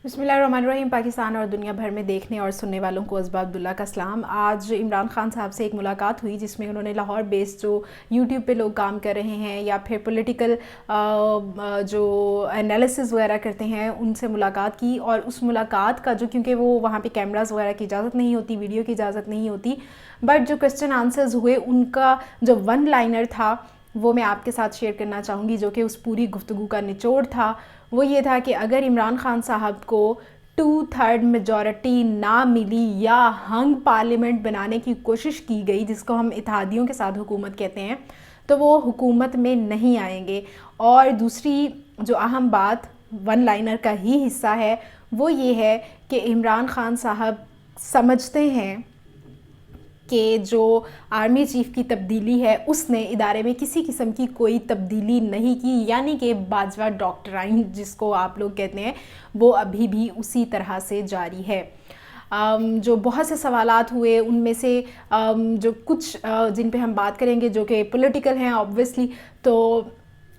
بسم اللہ الرحمن الرحیم۔ پاکستان اور دنیا بھر میں دیکھنے اور سننے والوں کو اسباب عبداللہ کا سلام۔ آج عمران خان صاحب سے ایک ملاقات ہوئی جس میں انہوں نے لاہور بیسڈ جو یوٹیوب پہ لوگ کام کر رہے ہیں یا پھر پولیٹیکل جو انالیسز وغیرہ کرتے ہیں ان سے ملاقات کی، اور اس ملاقات کا جو کیونکہ وہ وہاں پہ کیمراز وغیرہ کی اجازت نہیں ہوتی، ویڈیو کی اجازت نہیں ہوتی، بٹ جو کوسچن آنسرز ہوئے ان کا جو ون لائنر تھا وہ میں آپ کے ساتھ شیئر کرنا چاہوں گی، جو کہ اس پوری گفتگو کا نچوڑ تھا۔ وہ یہ تھا کہ اگر عمران خان صاحب کو 2/3 میجورٹی نہ ملی یا ہنگ پارلیمنٹ بنانے کی کوشش کی گئی، جس کو ہم اتحادیوں کے ساتھ حکومت کہتے ہیں، تو وہ حکومت میں نہیں آئیں گے۔ اور دوسری جو اہم بات ون لائنر کا ہی حصہ ہے وہ یہ ہے کہ عمران خان صاحب سمجھتے ہیں کہ جو آرمی چیف کی تبدیلی ہے اس نے ادارے میں کسی قسم کی کوئی تبدیلی نہیں کی، یعنی کہ باجوہ ڈاکٹرائن جس کو آپ لوگ کہتے ہیں وہ ابھی بھی اسی طرح سے جاری ہے۔ جو بہت سے سوالات ہوئے ان میں سے جو کچھ جن پہ ہم بات کریں گے جو کہ پولیٹیکل ہیں آبویسلی، تو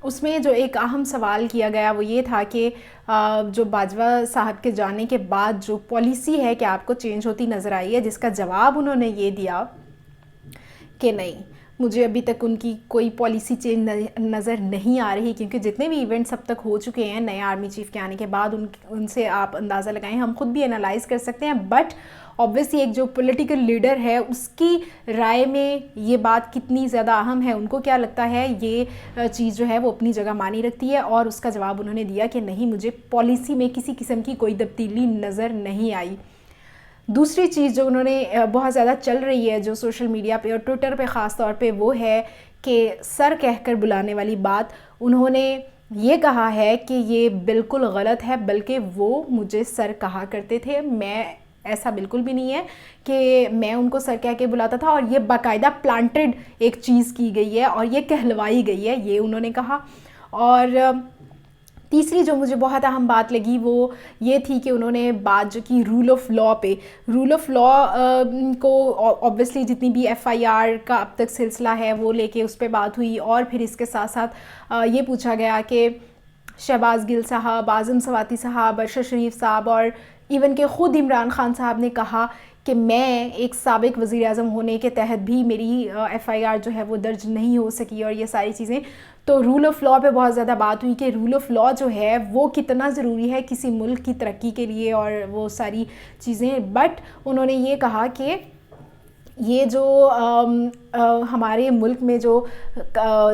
اس میں جو ایک اہم سوال کیا گیا وہ یہ تھا کہ جو باجوہ صاحب کے جانے کے بعد جو پالیسی ہے کہ آپ کو چینج ہوتی نظر آئی ہے، جس کا جواب انہوں نے یہ دیا کہ نہیں، مجھے ابھی تک ان کی کوئی پالیسی چینج نظر نہیں آ رہی، کیونکہ جتنے بھی ایونٹس اب تک ہو چکے ہیں نئے آرمی چیف کے آنے کے بعد ان سے آپ اندازہ لگائیں، ہم خود بھی انالائز کر سکتے ہیں، بٹ obviously ایک جو پولیٹیکل لیڈر ہے اس کی رائے میں یہ بات کتنی زیادہ اہم ہے، ان کو کیا لگتا ہے یہ چیز جو ہے وہ اپنی جگہ مانی رکھتی ہے، اور اس کا جواب انہوں نے دیا کہ نہیں، مجھے پالیسی میں کسی قسم کی کوئی تبدیلی نظر نہیں آئی۔ دوسری چیز جو انہوں نے بہت زیادہ چل رہی ہے جو سوشل میڈیا پہ اور ٹویٹر پہ خاص طور پہ، وہ ہے کہ سر کہہ کر بلانے والی بات۔ انہوں نے یہ کہا ہے کہ یہ بالکل غلط ہے، بلکہ وہ مجھے سر کہا کرتے تھے، میں ایسا بالکل بھی نہیں ہے کہ میں ان کو سر کہہ کے بلاتا تھا، اور یہ باقاعدہ پلانٹڈ ایک چیز کی گئی ہے اور یہ کہلوائی گئی ہے، یہ انہوں نے کہا۔ اور تیسری جو مجھے بہت اہم بات لگی وہ یہ تھی کہ انہوں نے بات جو کی رول آف لاء پہ، رول آف لاء کو obviously جتنی بھی FIR کا اب تک سلسلہ ہے وہ لے کے اس پہ بات ہوئی، اور پھر اس کے ساتھ ساتھ یہ پوچھا گیا کہ شہباز گل صاحب، اعظم سواتی صاحب، ارشد شریف صاحب، اور ایون کہ خود عمران خان صاحب نے کہا کہ میں ایک سابق وزیر اعظم ہونے کے تحت بھی میری FIR جو ہے وہ درج نہیں ہو سکی، اور یہ ساری چیزیں۔ تو رول آف لاء پہ بہت زیادہ بات ہوئی کہ رول آف لاء جو ہے وہ کتنا ضروری ہے کسی ملک کی ترقی کے لیے اور وہ ساری چیزیں، بٹ انہوں نے یہ کہا کہ یہ جو ہمارے ملک میں جو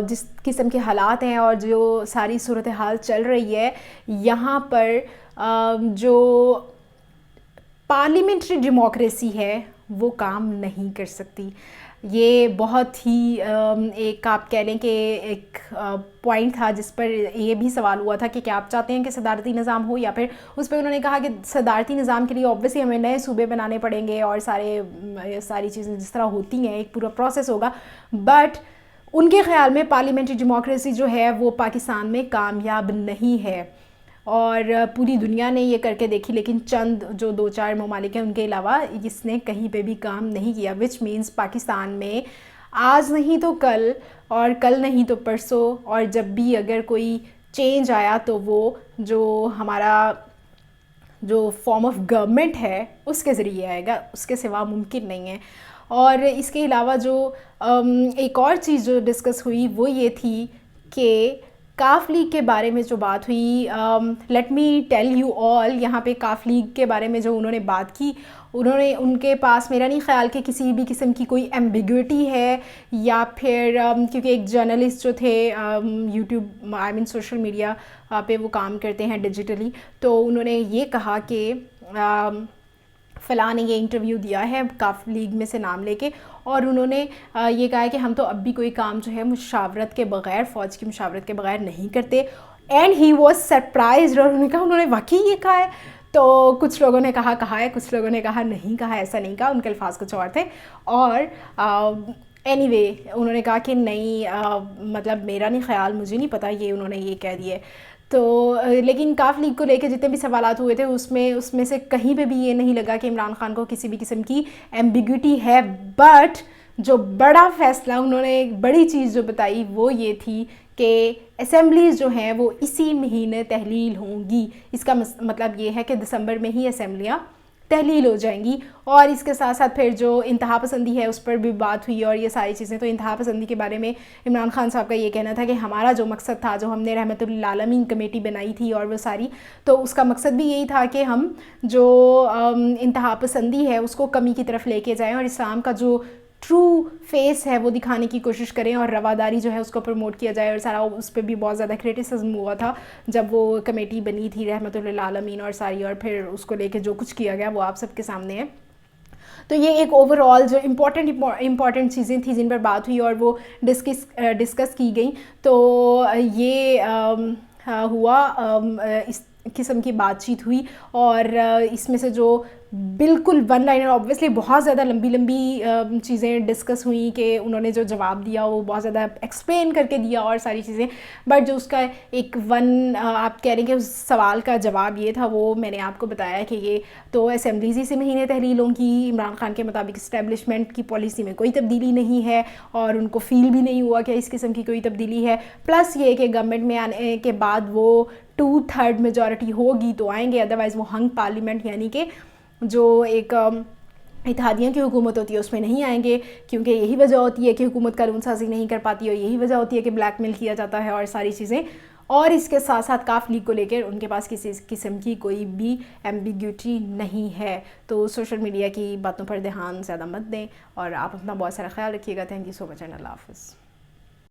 جس قسم کے حالات ہیں اور جو ساری صورتحال چل رہی ہے، یہاں پر جو پارلیمنٹری ڈیموکریسی ہے وہ کام نہیں کر سکتی۔ یہ بہت ہی ایک آپ کہہ لیں کہ ایک پوائنٹ تھا جس پر یہ بھی سوال ہوا تھا کہ کیا آپ چاہتے ہیں کہ صدارتی نظام ہو، یا پھر اس پہ انہوں نے کہا کہ صدارتی نظام کے لیے obviously ہمیں نئے صوبے بنانے پڑیں گے اور ساری چیزیں جس طرح ہوتی ہیں ایک پورا پروسیس ہوگا، بٹ ان کے خیال میں پارلیمنٹری ڈیموکریسی جو ہے وہ پاکستان میں کامیاب نہیں ہے، اور پوری دنیا نے یہ کر کے دیکھی، لیکن چند جو 2-4 ممالک ہیں ان کے علاوہ اس نے کہیں پہ بھی کام نہیں کیا، وچ مینس پاکستان میں آج نہیں تو کل اور کل نہیں تو پرسوں، اور جب بھی اگر کوئی چینج آیا تو وہ جو ہمارا جو فارم آف گورنمنٹ ہے اس کے ذریعے آئے گا، اس کے سوا ممکن نہیں ہے۔ اور اس کے علاوہ جو ایک اور چیز جو ڈسکس ہوئی وہ یہ تھی کہ کاف لیگ کے بارے میں جو بات ہوئی، let me tell you all, یہاں پہ کاف لیگ کے بارے میں جو انہوں نے بات کی، ان کے پاس میرا نہیں خیال کہ کسی بھی قسم کی کوئی ایمبیگوٹی ہے، یا پھر کیونکہ ایک جرنلسٹ جو تھے یوٹیوب سوشل میڈیا پہ وہ کام کرتے ہیں ڈیجیٹلی، تو انہوں نے یہ کہا کہ فلاں نے یہ انٹرویو دیا ہے کاف لیگ میں سے نام لے کے، اور انہوں نے یہ کہا ہے کہ ہم تو اب بھی کوئی کام جو ہے مشاورت کے بغیر، فوج کی مشاورت کے بغیر نہیں کرتے، اینڈ ہی واز سرپرائزڈ، اور انہوں نے کہا انہوں نے واقعی یہ کہا ہے؟ تو کچھ لوگوں نے کہا ہے، کچھ لوگوں نے کہا نہیں کہا، ایسا نہیں کہا، ان کے الفاظ کچھ اور تھے، اور اینی وے انہوں نے کہا کہ نہیں، مطلب میرا نہیں خیال، مجھے نہیں پتہ، یہ انہوں نے یہ کہہ دیا ہے۔ تو لیکن کاف لیگ کو لے کے جتنے بھی سوالات ہوئے تھے اس میں سے کہیں پہ بھی یہ نہیں لگا کہ عمران خان کو کسی بھی قسم کی ایمبیگوٹی ہے، بٹ جو بڑا فیصلہ انہوں نے، ایک بڑی چیز جو بتائی وہ یہ تھی کہ اسمبلیز جو ہیں وہ اسی مہینے تحلیل ہوں گی. اس کا مطلب یہ ہے کہ دسمبر میں ہی اسمبلیاں تحلیل ہو جائیں گی. اور اس کے ساتھ ساتھ پھر جو انتہا پسندی ہے اس پر بھی بات ہوئی اور یہ ساری چیزیں. تو انتہا پسندی کے بارے میں عمران خان صاحب کا یہ کہنا تھا کہ ہمارا جو مقصد تھا, جو ہم نے رحمت للعالمین کمیٹی بنائی تھی اور وہ ساری, تو اس کا مقصد بھی یہی تھا کہ ہم جو انتہا پسندی ہے اس کو کمی کی طرف لے کے جائیں اور اسلام کا جو ٹرو فیس ہے وہ دکھانے کی کوشش کریں اور رواداری جو ہے اس کو پروموٹ کیا جائے. اور سارا اس پہ بھی بہت زیادہ کرٹیسزم ہوا تھا جب وہ کمیٹی بنی تھی رحمت للعالمین اور ساری, اور پھر اس کو لے کے جو کچھ کیا گیا وہ آپ سب کے سامنے ہے. تو یہ ایک اوور آل جو امپورٹنٹ چیزیں تھیں جن پر بات ہوئی اور وہ ڈسکس کی گئیں. تو یہ ہوا, اس قسم کی بات چیت ہوئی. اور اس میں سے جو بالکل ون لائنر, آبویسلی بہت زیادہ لمبی چیزیں ڈسکس ہوئیں کہ انہوں نے جو جواب دیا وہ بہت زیادہ ایکسپلین کر کے دیا اور ساری چیزیں, بٹ جو اس کا ایک آپ کہہ رہے ہیں کہ اس سوال کا جواب یہ تھا, وہ میں نے آپ کو بتایا کہ یہ تو اسمبلیز ہی سے مہینے تحلیل ہوں گی. عمران خان کے مطابق اسٹیبلشمنٹ کی پالیسی میں کوئی تبدیلی نہیں ہے اور ان کو فیل بھی نہیں ہوا کہ اس قسم کی کوئی تبدیلی ہے. پلس یہ کہ گورنمنٹ میں آنے کے بعد وہ 2/3 میجورٹی ہوگی تو آئیں گے, ادروائز وہ ہنگ پارلیمنٹ یعنی کہ جو ایک اتحادیہ کی حکومت ہوتی ہے اس میں نہیں آئیں گے, کیونکہ یہی وجہ ہوتی ہے کہ حکومت قانون سازی نہیں کر پاتی اور یہی وجہ ہوتی ہے کہ بلیک میل کیا جاتا ہے اور ساری چیزیں. اور اس کے ساتھ ساتھ کاف لیگ کو لے کر ان کے پاس کسی قسم کی کوئی بھی ایمبیگوٹی نہیں ہے. تو سوشل میڈیا کی باتوں پر دھیان زیادہ مت دیں اور آپ اپنا بہت سارا خیال رکھیے گا. Thank you so much and اللہ حافظ.